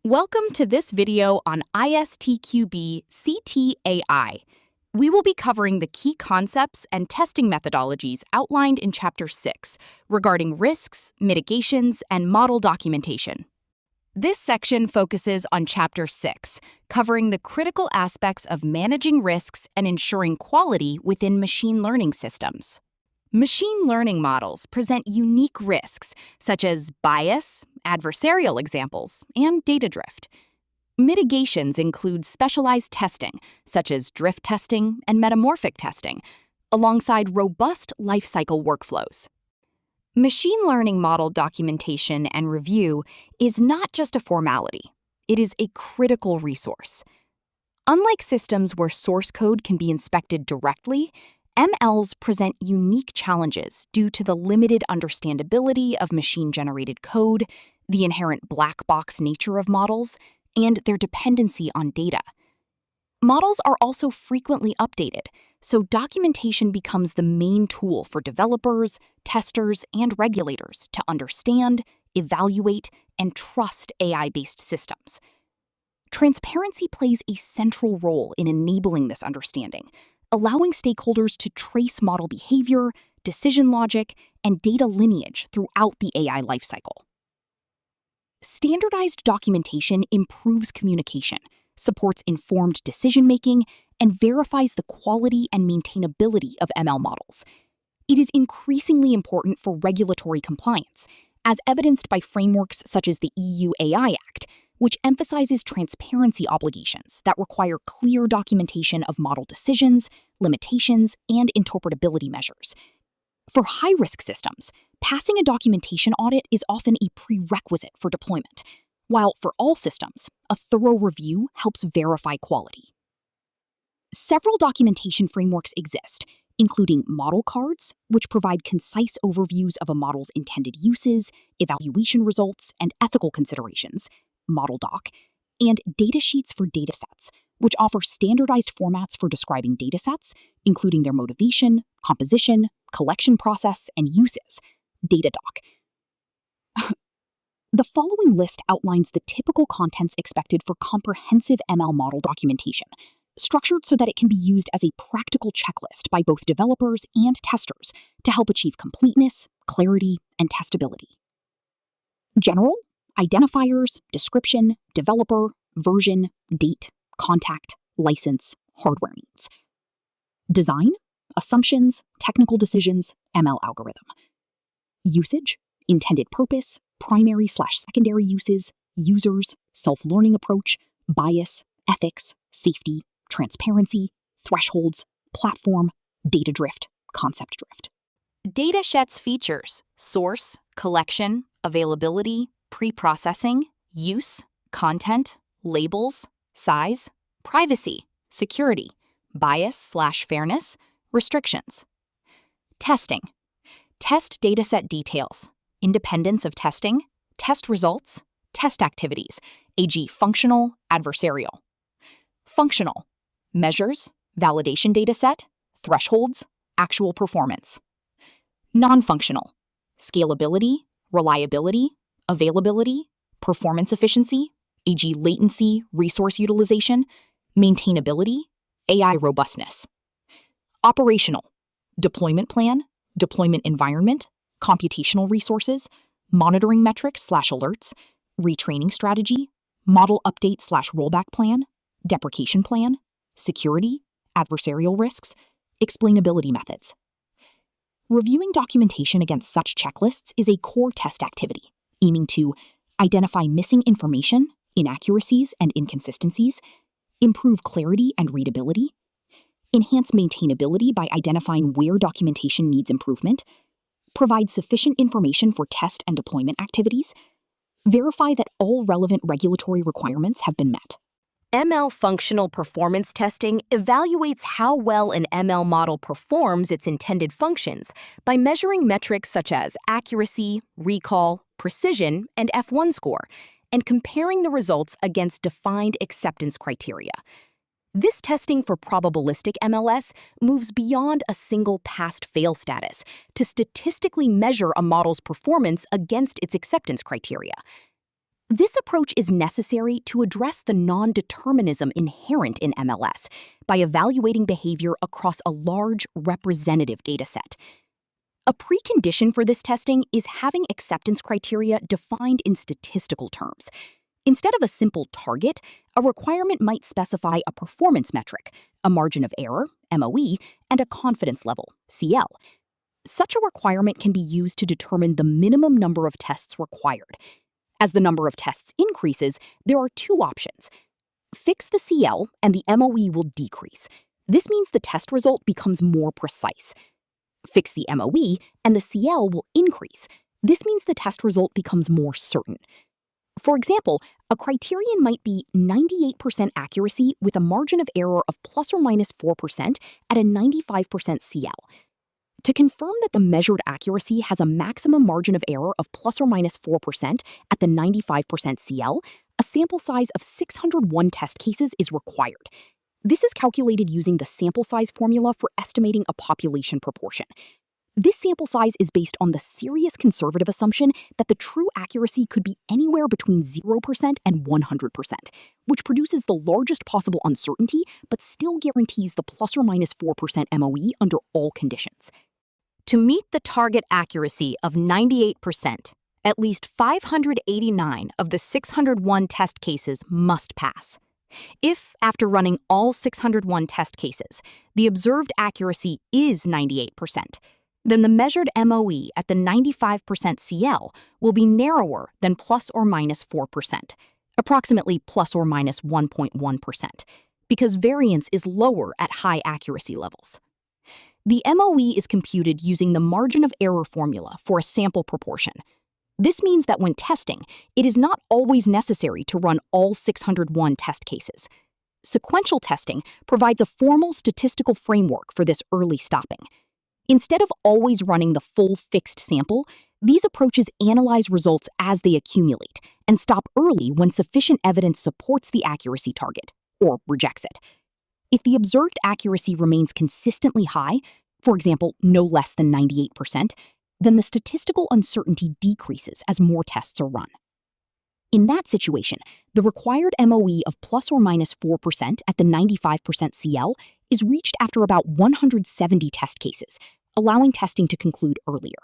Welcome to this video on ISTQB CTAI. We will be covering the key concepts and testing methodologies outlined in Chapter 6 regarding risks, mitigations, and model documentation. This section focuses on Chapter 6, covering the critical aspects of managing risks and ensuring quality within machine learning systems. Machine learning models present unique risks, such as bias, adversarial examples, and data drift. Mitigations include specialized testing, such as drift testing and metamorphic testing, alongside robust lifecycle workflows. Machine learning model documentation and review is not just a formality. It is a critical resource. Unlike systems where source code can be inspected directly, MLs present unique challenges due to the limited understandability of machine-generated code, the inherent black box nature of models, and their dependency on data. Models are also frequently updated, so documentation becomes the main tool for developers, testers, and regulators to understand, evaluate, and trust AI-based systems. Transparency plays a central role in enabling this understanding, allowing stakeholders to trace model behavior, decision logic, and data lineage throughout the AI lifecycle. Standardized documentation improves communication, supports informed decision-making, and verifies the quality and maintainability of ML models. It is increasingly important for regulatory compliance, as evidenced by frameworks such as the EU AI Act, which emphasizes transparency obligations that require clear documentation of model decisions, limitations, and interpretability measures. For high-risk systems, passing a documentation audit is often a prerequisite for deployment, while for all systems, a thorough review helps verify quality. Several documentation frameworks exist, including model cards, which provide concise overviews of a model's intended uses, evaluation results, and ethical considerations, model doc, and datasheets for datasets, which offer standardized formats for describing datasets, including their motivation, composition, collection process, and uses, data doc. The following list outlines the typical contents expected for comprehensive ML model documentation, structured so that it can be used as a practical checklist by both developers and testers to help achieve completeness, clarity, and testability. General, identifiers, description, developer, version, date, contact, license, hardware needs. Design, assumptions, technical decisions, ML algorithm. Usage, intended purpose, primary/secondary uses, users, self-learning approach, bias, ethics, safety, transparency, thresholds, platform, data drift, concept drift. Datasets features: source, collection, availability, pre-processing, use, content, labels, size, privacy, security, bias/fairness, restrictions. Testing. Test dataset details, independence of testing, test results, test activities, e.g. functional, adversarial. Functional. Measures, validation dataset, thresholds, actual performance. Non-functional. Scalability, reliability, availability, performance efficiency, e.g. latency, resource utilization, maintainability, AI robustness. Operational. Deployment plan, deployment environment, computational resources, monitoring metrics/alerts, retraining strategy, model update/rollback plan, deprecation plan, security, adversarial risks, explainability methods. Reviewing documentation against such checklists is a core test activity, aiming to identify missing information, inaccuracies, and inconsistencies, improve clarity and readability, enhance maintainability by identifying where documentation needs improvement, provide sufficient information for test and deployment activities, verify that all relevant regulatory requirements have been met. ML functional performance testing evaluates how well an ML model performs its intended functions by measuring metrics such as accuracy, recall, precision, and F1 score, and comparing the results against defined acceptance criteria. This testing for probabilistic MLS moves beyond a single pass-fail status to statistically measure a model's performance against its acceptance criteria. This approach is necessary to address the non-determinism inherent in MLS by evaluating behavior across a large, representative dataset. A precondition for this testing is having acceptance criteria defined in statistical terms. Instead of a simple target, a requirement might specify a performance metric, a margin of error, MOE, and a confidence level, CL. Such a requirement can be used to determine the minimum number of tests required. As the number of tests increases, there are two options. Fix the CL and the MOE will decrease. This means the test result becomes more precise. Fix the MOE and the CL will increase. This means the test result becomes more certain. For example, a criterion might be 98% accuracy with a margin of error of plus or minus 4% at a 95% CL. To confirm that the measured accuracy has a maximum margin of error of plus or minus 4% at the 95% CL, a sample size of 601 test cases is required. This is calculated using the sample size formula for estimating a population proportion. This sample size is based on the serious conservative assumption that the true accuracy could be anywhere between 0% and 100%, which produces the largest possible uncertainty but still guarantees the plus or minus 4% MOE under all conditions. To meet the target accuracy of 98%, at least 589 of the 601 test cases must pass. If, after running all 601 test cases, the observed accuracy is 98%, then the measured MOE at the 95% CL will be narrower than plus or minus 4%, approximately plus or minus 1.1%, because variance is lower at high accuracy levels. The MOE is computed using the margin of error formula for a sample proportion. This means that when testing, it is not always necessary to run all 601 test cases. Sequential testing provides a formal statistical framework for this early stopping. Instead of always running the full fixed sample, these approaches analyze results as they accumulate and stop early when sufficient evidence supports the accuracy target, or rejects it. If the observed accuracy remains consistently high, for example, no less than 98%, then the statistical uncertainty decreases as more tests are run. In that situation, the required MOE of plus or minus 4% at the 95% CL is reached after about 170 test cases, allowing testing to conclude earlier.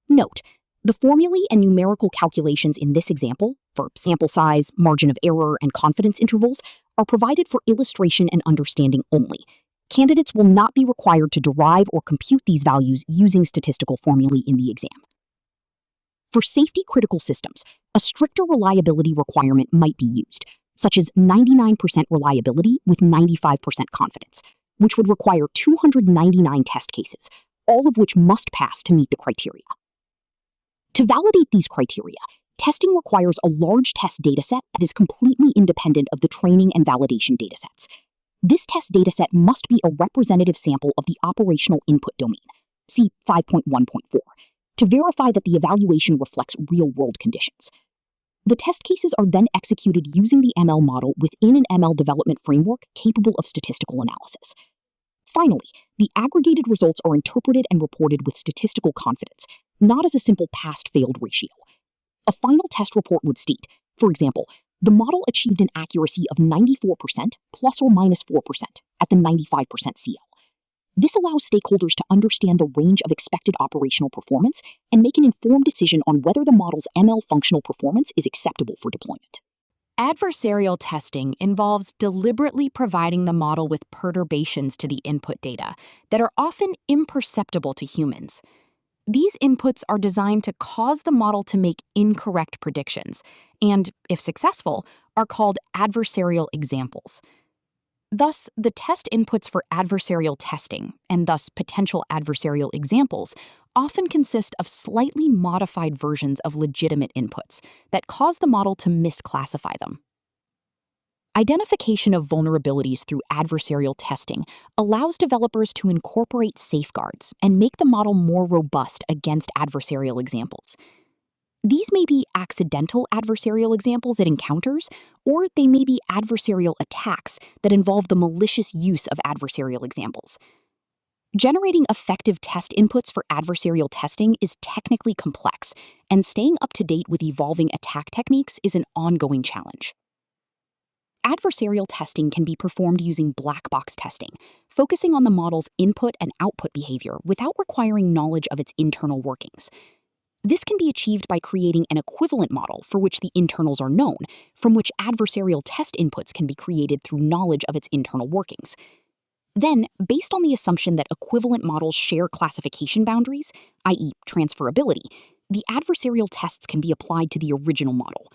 Note, the formulae and numerical calculations in this example, for sample size, margin of error, and confidence intervals, are provided for illustration and understanding only. Candidates will not be required to derive or compute these values using statistical formulae in the exam. For safety-critical systems, a stricter reliability requirement might be used, such as 99% reliability with 95% confidence, which would require 299 test cases, all of which must pass to meet the criteria. To validate these criteria, testing requires a large test dataset that is completely independent of the training and validation datasets. This test dataset must be a representative sample of the operational input domain, see 5.1.4, to verify that the evaluation reflects real-world conditions. The test cases are then executed using the ML model within an ML development framework capable of statistical analysis. Finally, the aggregated results are interpreted and reported with statistical confidence, not as a simple passed-failed ratio. A final test report would state, for example, the model achieved an accuracy of 94% plus or minus 4% at the 95% CL. This allows stakeholders to understand the range of expected operational performance and make an informed decision on whether the model's ML functional performance is acceptable for deployment. Adversarial testing involves deliberately providing the model with perturbations to the input data that are often imperceptible to humans. These inputs are designed to cause the model to make incorrect predictions, and, if successful, are called adversarial examples. Thus, the test inputs for adversarial testing, and thus potential adversarial examples, often consist of slightly modified versions of legitimate inputs that cause the model to misclassify them. Identification of vulnerabilities through adversarial testing allows developers to incorporate safeguards and make the model more robust against adversarial examples. These may be accidental adversarial examples it encounters, or they may be adversarial attacks that involve the malicious use of adversarial examples. Generating effective test inputs for adversarial testing is technically complex, and staying up to date with evolving attack techniques is an ongoing challenge. Adversarial testing can be performed using black box testing, focusing on the model's input and output behavior without requiring knowledge of its internal workings. This can be achieved by creating an equivalent model for which the internals are known, from which adversarial test inputs can be created through knowledge of its internal workings. Then, based on the assumption that equivalent models share classification boundaries, i.e., transferability, the adversarial tests can be applied to the original model.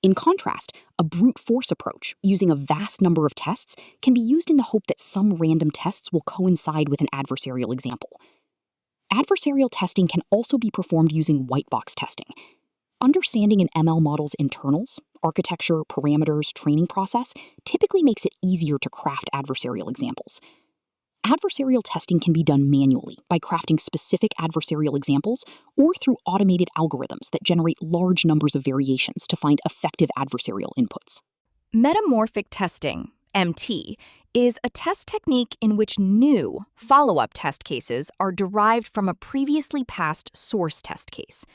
In contrast, a brute force approach, using a vast number of tests, can be used in the hope that some random tests will coincide with an adversarial example. Adversarial testing can also be performed using white box testing. Understanding an ML model's internals, architecture, parameters, training process typically makes it easier to craft adversarial examples. Adversarial testing can be done manually by crafting specific adversarial examples or through automated algorithms that generate large numbers of variations to find effective adversarial inputs. Metamorphic testing, MT, is a test technique in which new follow-up test cases are derived from a previously passed source test case.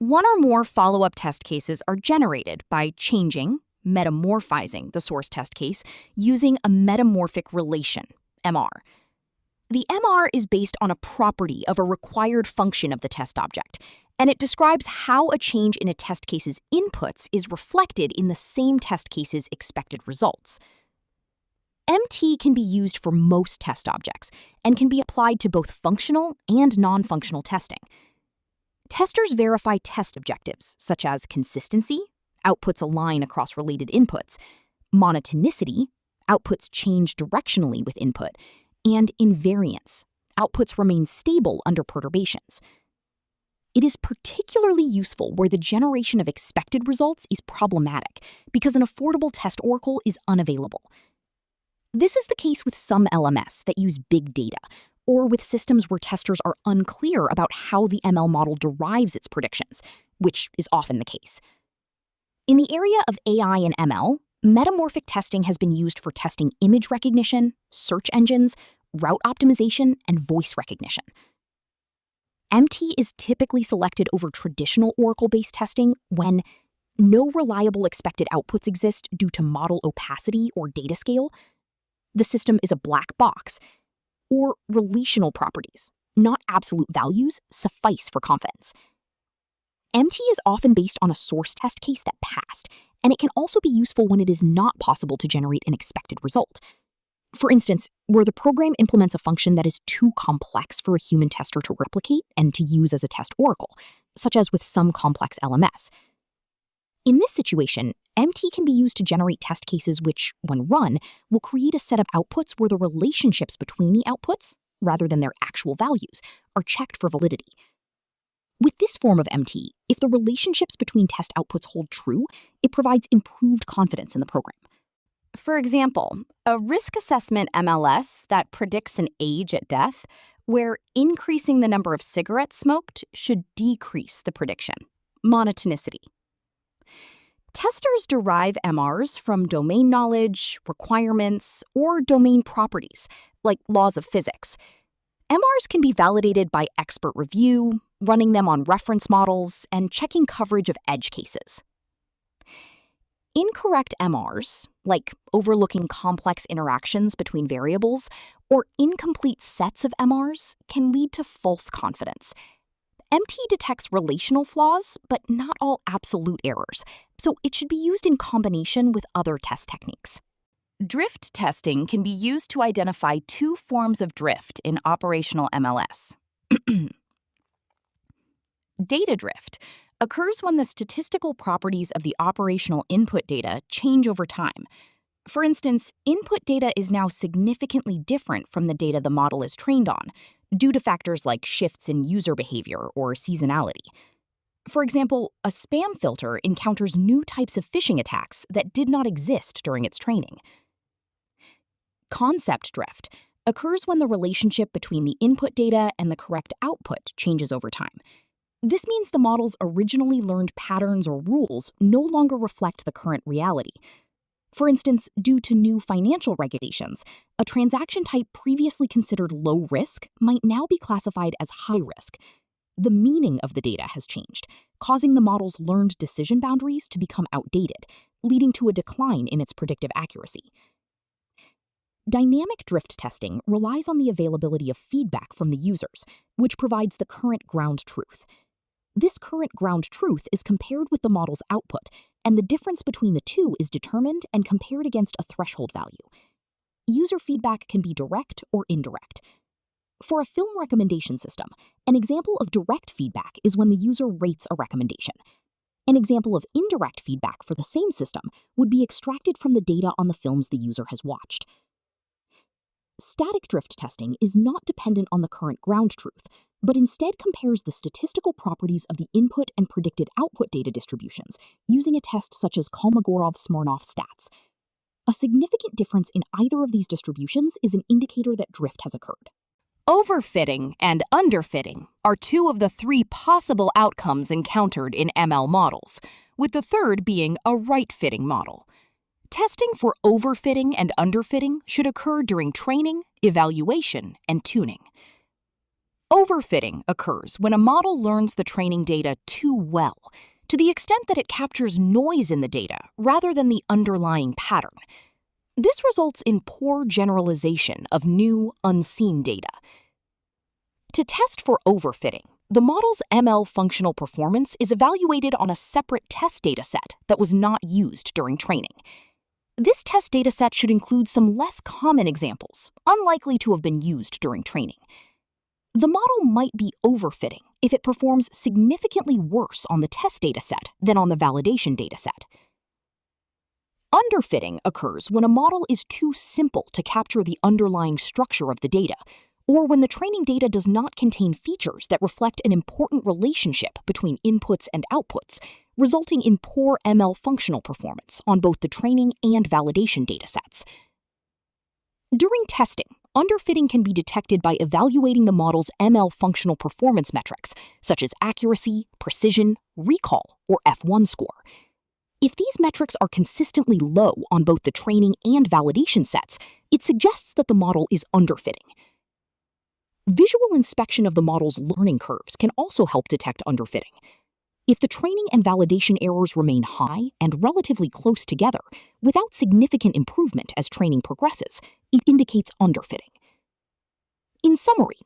One or more follow-up test cases are generated by changing, metamorphizing the source test case using a metamorphic relation, MR. The MR is based on a property of a required function of the test object, and it describes how a change in a test case's inputs is reflected in the same test case's expected results. MT can be used for most test objects and can be applied to both functional and non-functional testing. Testers verify test objectives, such as consistency, outputs align across related inputs, monotonicity, outputs change directionally with input, and invariance, outputs remain stable under perturbations. It is particularly useful where the generation of expected results is problematic because an affordable test oracle is unavailable. This is the case with some LMS that use big data, or with systems where testers are unclear about how the ML model derives its predictions, which is often the case. In the area of AI and ML, metamorphic testing has been used for testing image recognition, search engines, route optimization, and voice recognition. MT is typically selected over traditional oracle-based testing when no reliable expected outputs exist due to model opacity or data scale, the system is a black box, or relational properties, not absolute values, suffice for confidence. MT is often based on a source test case that passed, and it can also be useful when it is not possible to generate an expected result. For instance, where the program implements a function that is too complex for a human tester to replicate and to use as a test oracle, such as with some complex LMS. In this situation, MT can be used to generate test cases which, when run, will create a set of outputs where the relationships between the outputs, rather than their actual values, are checked for validity. With this form of MT, if the relationships between test outputs hold true, it provides improved confidence in the program. For example, a risk assessment MLS that predicts an age at death, where increasing the number of cigarettes smoked should decrease the prediction, monotonicity. Testers derive MRs from domain knowledge, requirements, or domain properties, like laws of physics. MRs can be validated by expert review, running them on reference models, and checking coverage of edge cases. Incorrect MRs, like overlooking complex interactions between variables, or incomplete sets of MRs, can lead to false confidence. MT detects relational flaws, but not all absolute errors, so it should be used in combination with other test techniques. Drift testing can be used to identify two forms of drift in operational MLS. Data drift occurs when the statistical properties of the operational input data change over time. For instance, input data is now significantly different from the data the model is trained on, due to factors like shifts in user behavior or seasonality. For example, a spam filter encounters new types of phishing attacks that did not exist during its training. Concept drift occurs when the relationship between the input data and the correct output changes over time. This means the model's originally learned patterns or rules no longer reflect the current reality. For instance, due to new financial regulations, a transaction type previously considered low risk might now be classified as high risk. The meaning of the data has changed, causing the model's learned decision boundaries to become outdated, leading to a decline in its predictive accuracy. Dynamic drift testing relies on the availability of feedback from the users, which provides the current ground truth. This current ground truth is compared with the model's output, and the difference between the two is determined and compared against a threshold value. User feedback can be direct or indirect. For a film recommendation system, an example of direct feedback is when the user rates a recommendation. An example of indirect feedback for the same system would be extracted from the data on the films the user has watched. Static drift testing is not dependent on the current ground truth, but instead compares the statistical properties of the input and predicted output data distributions using a test such as Kolmogorov-Smirnov stats. A significant difference in either of these distributions is an indicator that drift has occurred. Overfitting and underfitting are two of the three possible outcomes encountered in ML models, with the third being a right-fitting model. Testing for overfitting and underfitting should occur during training, evaluation, and tuning. Overfitting occurs when a model learns the training data too well, to the extent that it captures noise in the data rather than the underlying pattern. This results in poor generalization of new, unseen data. To test for overfitting, the model's ML functional performance is evaluated on a separate test dataset that was not used during training. This test dataset should include some less common examples, unlikely to have been used during training. The model might be overfitting if it performs significantly worse on the test dataset than on the validation dataset. Underfitting occurs when a model is too simple to capture the underlying structure of the data, or when the training data does not contain features that reflect an important relationship between inputs and outputs, resulting in poor ML functional performance on both the training and validation datasets. During testing, underfitting can be detected by evaluating the model's ML functional performance metrics, such as accuracy, precision, recall, or F1 score. If these metrics are consistently low on both the training and validation sets, it suggests that the model is underfitting. Visual inspection of the model's learning curves can also help detect underfitting. If the training and validation errors remain high and relatively close together, without significant improvement as training progresses, it indicates underfitting. In summary,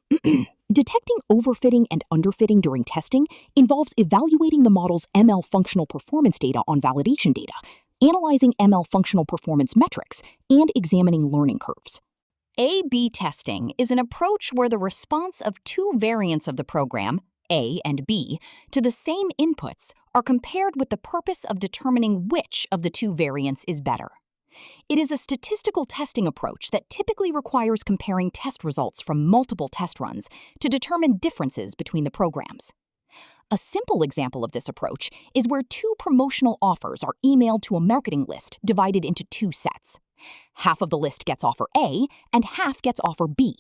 detecting overfitting and underfitting during testing involves evaluating the model's ML functional performance data on validation data, analyzing ML functional performance metrics, and examining learning curves. A/B testing is an approach where the response of two variants of the program, A and B, to the same inputs are compared with the purpose of determining which of the two variants is better. It is a statistical testing approach that typically requires comparing test results from multiple test runs to determine differences between the programs. A simple example of this approach is where two promotional offers are emailed to a marketing list divided into two sets. Half of the list gets offer A and half gets offer B.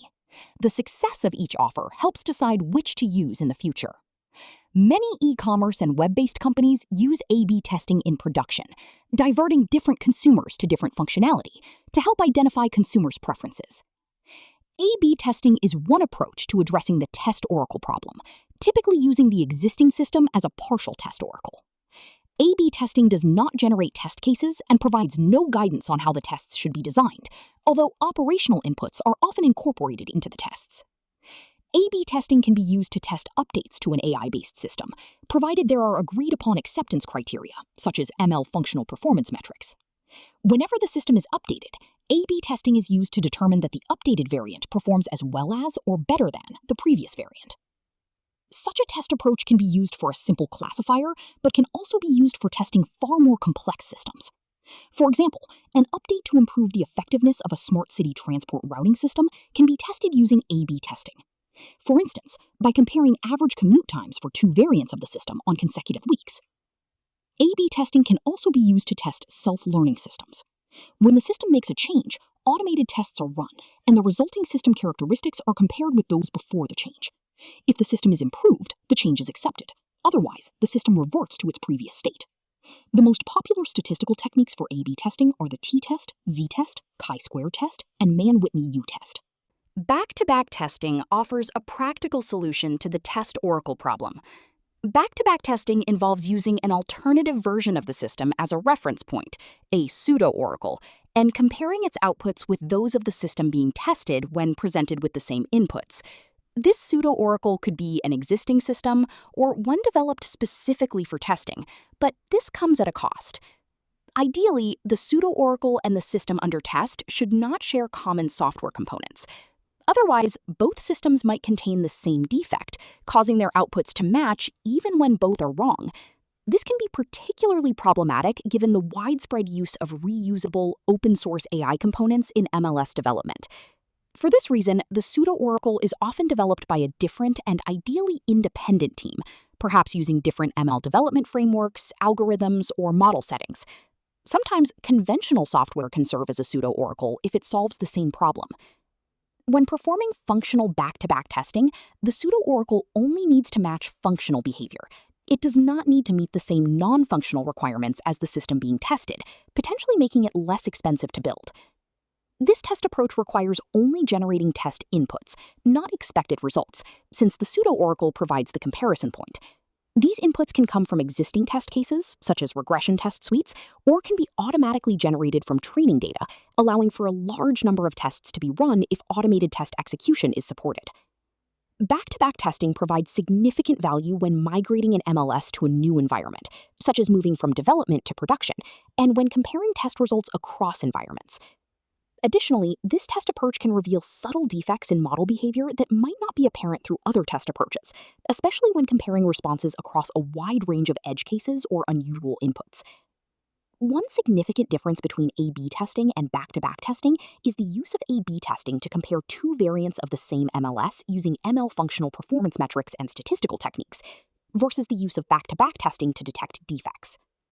The success of each offer helps decide which to use in the future. Many e-commerce and web-based companies use A/B testing in production, diverting different consumers to different functionality to help identify consumers' preferences. A/B testing is one approach to addressing the test oracle problem, typically using the existing system as a partial test oracle. A/B testing does not generate test cases and provides no guidance on how the tests should be designed, although operational inputs are often incorporated into the tests. A/B testing can be used to test updates to an AI-based system, provided there are agreed-upon acceptance criteria, such as ML functional performance metrics. Whenever the system is updated, A/B testing is used to determine that the updated variant performs as well as or better than the previous variant. Such a test approach can be used for a simple classifier, but can also be used for testing far more complex systems. For example, an update to improve the effectiveness of a smart city transport routing system can be tested using A/B testing. For instance, by comparing average commute times for two variants of the system on consecutive weeks. A/B testing can also be used to test self-learning systems. When the system makes a change, automated tests are run, and the resulting system characteristics are compared with those before the change. If the system is improved, the change is accepted. Otherwise, the system reverts to its previous state. The most popular statistical techniques for A/B testing are the t-test, z-test, chi-square test, and Mann-Whitney U-test. Back-to-back testing offers a practical solution to the test oracle problem. Back-to-back testing involves using an alternative version of the system as a reference point, a pseudo-oracle, and comparing its outputs with those of the system being tested when presented with the same inputs. This pseudo-oracle could be an existing system or one developed specifically for testing, but this comes at a cost. Ideally, the pseudo-oracle and the system under test should not share common software components. Otherwise, both systems might contain the same defect, causing their outputs to match even when both are wrong. This can be particularly problematic given the widespread use of reusable, open-source AI components in MLS development. For this reason, the pseudo-oracle is often developed by a different and ideally independent team, perhaps using different ML development frameworks, algorithms, or model settings. Sometimes conventional software can serve as a pseudo-oracle if it solves the same problem. When performing functional back-to-back testing, the pseudo-oracle only needs to match functional behavior. It does not need to meet the same non-functional requirements as the system being tested, potentially making it less expensive to build. This test approach requires only generating test inputs, not expected results, since the pseudo-oracle provides the comparison point. These inputs can come from existing test cases, such as regression test suites, or can be automatically generated from training data, allowing for a large number of tests to be run if automated test execution is supported. Back-to-back testing provides significant value when migrating an MLS to a new environment, such as moving from development to production, and when comparing test results across environments. Additionally, this test approach can reveal subtle defects in model behavior that might not be apparent through other test approaches, especially when comparing responses across a wide range of edge cases or unusual inputs. One significant difference between A/B testing and back-to-back testing is the use of A/B testing to compare two variants of the same MLS using ML functional performance metrics and statistical techniques, versus the use of back-to-back testing to detect defects.